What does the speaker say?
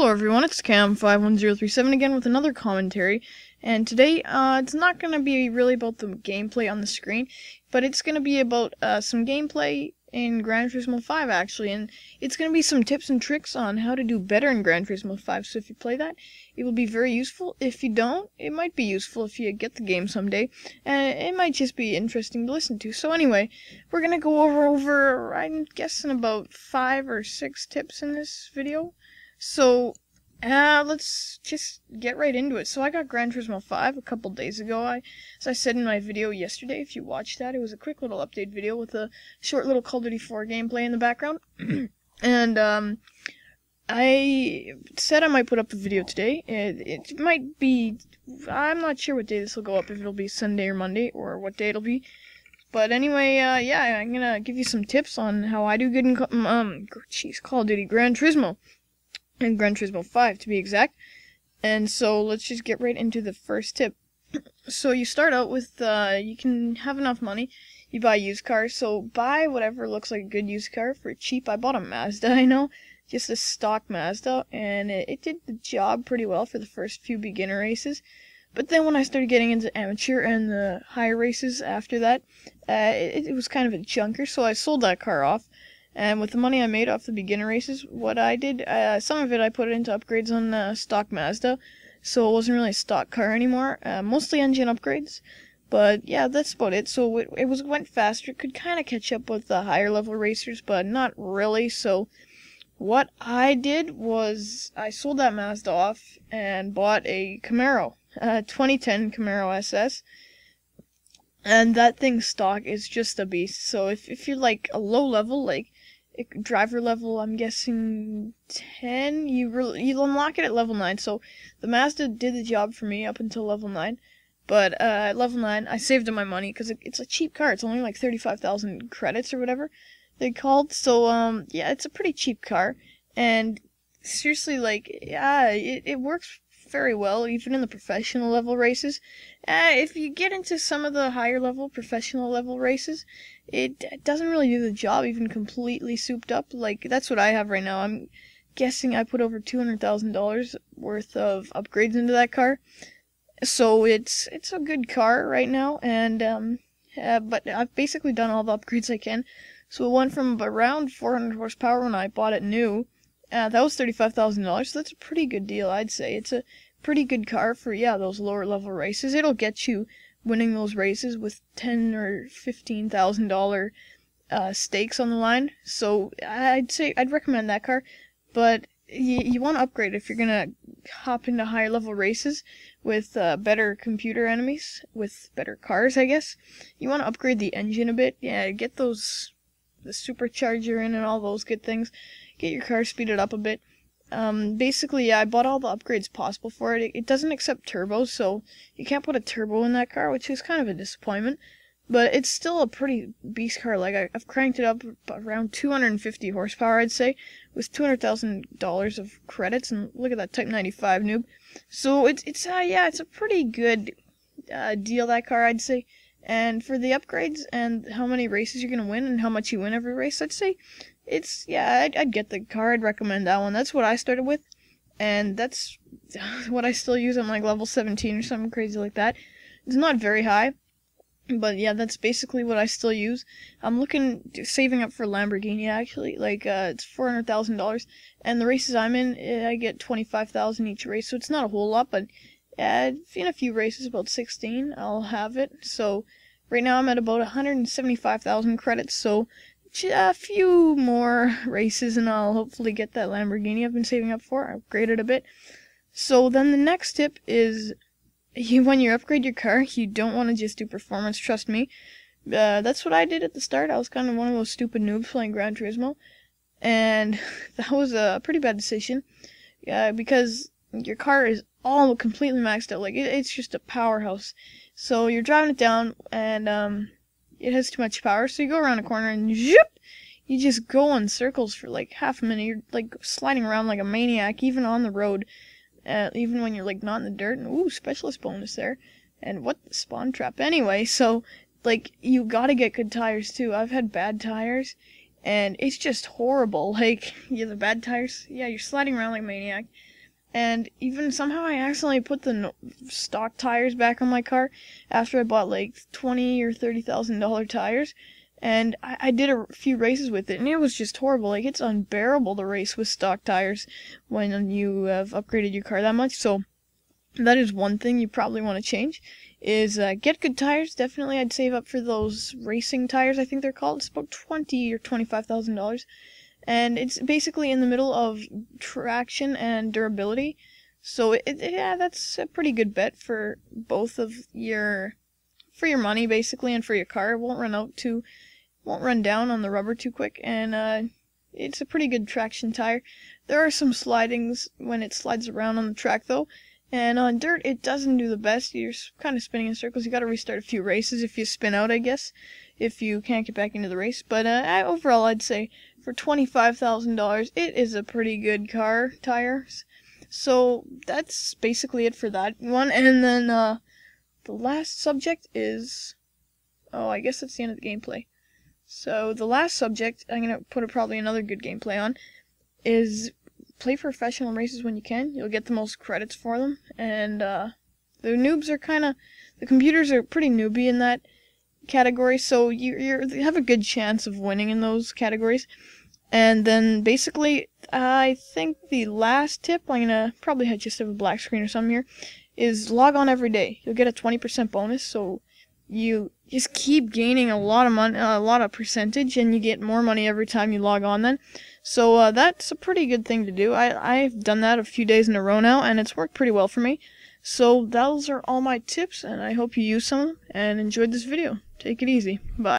Hello everyone, it's Cam51037 again with another commentary, and today it's not going to be really about the gameplay on the screen, but it's going to be about some gameplay in Gran Turismo 5 actually, and it's going to be some tips and tricks on how to do better in Gran Turismo 5, so if you play that, it will be very useful. If you don't, it might be useful if you get the game someday, and it might just be interesting to listen to. So anyway, we're going to go over, I'm guessing about 5 or 6 tips in this video. So, let's just get right into it. So I got Gran Turismo 5 a couple days ago. As I said in my video yesterday, if you watched that, it was a quick little update video with a short little Call of Duty 4 gameplay in the background. And, I said I might put up a video today. It might be, I'm not sure what day this will go up, if it'll be Sunday or Monday, or what day it'll be. But anyway, yeah, I'm gonna give you some tips on how I do good in, Call of Duty Gran Turismo. And Gran Turismo 5 to be exact. And so let's just get right into the first tip. So you start out with, you can have enough money, you buy used cars, so buy whatever looks like a good used car for cheap. I bought a Mazda, I know, just a stock Mazda, and it did the job pretty well for the first few beginner races. But then when I started getting into amateur and the higher races after that, it was kind of a junker, so I sold that car off. And with the money I made off the beginner races, what I did, some of it I put into upgrades on stock Mazda, so it wasn't really a stock car anymore, mostly engine upgrades, but yeah, that's about it. So it went faster, it could kind of catch up with the higher level racers, but not really. So what I did was, I sold that Mazda off and bought a Camaro, 2010 Camaro SS, and that thing's stock is just a beast. So if you're like a low level, like driver level, I'm guessing 10, you'll unlock it at level 9. So the Mazda did the job for me up until level 9. But at level 9, I saved up my money because it's a cheap car. It's only like 35,000 credits or whatever they called. So yeah, it's a pretty cheap car. And seriously, like, yeah, it works very well, even in the professional level races. If you get into some of the higher level, professional level races, it doesn't really do the job, even completely souped up. Like, that's what I have right now. I'm guessing I put over $200,000 worth of upgrades into that car. So it's a good car right now, and but I've basically done all the upgrades I can. So it went from around 400 horsepower when I bought it new. That was $35,000, so that's a pretty good deal, I'd say. It's a pretty good car for, yeah, those lower level races. It'll get you winning those races with $10,000 or $15,000 stakes on the line. So I'd say I'd recommend that car. But you want to upgrade if you're gonna hop into higher level races with better computer enemies, with better cars, I guess. You want to upgrade the engine a bit. Yeah, get the supercharger in and all those good things. Get your car speeded up a bit. Basically, yeah, I bought all the upgrades possible for it. It doesn't accept turbos, so you can't put a turbo in that car, which is kind of a disappointment. But it's still a pretty beast car. Like, I've cranked it up around 250 horsepower, I'd say, with $200,000 of credits. And look at that Type 95 noob. So it's a pretty good deal, that car, I'd say. And for the upgrades and how many races you're gonna win and how much you win every race, I'd say I'd get the car. I'd recommend that one. That's what I started with, and that's what I still use. I'm like level 17 or something crazy like that. It's not very high, but yeah, that's basically what I still use. I'm saving up for Lamborghini actually. Like it's $400,000, and the races I'm in, I get 25,000 each race, so it's not a whole lot, but in a few races, about 16, I'll have it. So right now I'm at about 175,000 credits. So a few more races and I'll hopefully get that Lamborghini I've been saving up for. I've upgraded a bit. So then the next tip is, when you upgrade your car, you don't want to just do performance, trust me. That's what I did at the start. I was kind of one of those stupid noobs playing Gran Turismo, and that was a pretty bad decision, because your car is all completely maxed out. Like, it's just a powerhouse. So you're driving it down, and it has too much power, so you go around a corner and zip, you just go in circles for like half a minute. You're like sliding around like a maniac, even on the road, even when you're like not in the dirt. And ooh, specialist bonus there. And what the spawn trap anyway. So like, you gotta get good tires too. I've had bad tires, and it's just horrible. Like, you have the bad tires, yeah, you're sliding around like a maniac. And even somehow I accidentally put the stock tires back on my car after I bought like $20,000 or $30,000 tires. And I did a few races with it, and it was just horrible. Like, it's unbearable to race with stock tires when you have upgraded your car that much. So that is one thing you probably want to change, is get good tires. Definitely I'd save up for those racing tires, I think they're called. It's about $20,000 or $25,000. And it's basically in the middle of traction and durability. So yeah, that's a pretty good bet for both of your money basically, and for your car. It won't run down on the rubber too quick, and it's a pretty good traction tire. There are some slidings when it slides around on the track though, and on dirt it doesn't do the best. You're kind of spinning in circles. You got to restart a few races if you spin out, I guess, if you can't get back into the race. But overall, I'd say for $25,000, it is a pretty good car tires. So that's basically it for that one. And then the last subject is, oh, I guess that's the end of the gameplay. So the last subject I'm gonna put probably another good gameplay on is play professional races when you can. You'll get the most credits for them, and the noobs are the computers are pretty newbie in that category, so you have a good chance of winning in those categories. And then basically, I think the last tip, I'm gonna probably just have a black screen or something here, is log on every day. You'll get a 20% bonus, so you just keep gaining a lot of money, a lot of percentage, and you get more money every time you log on then. So that's a pretty good thing to do. I've done that a few days in a row now, and it's worked pretty well for me. So those are all my tips, and I hope you use some of them and enjoyed this video. Take it easy. Bye.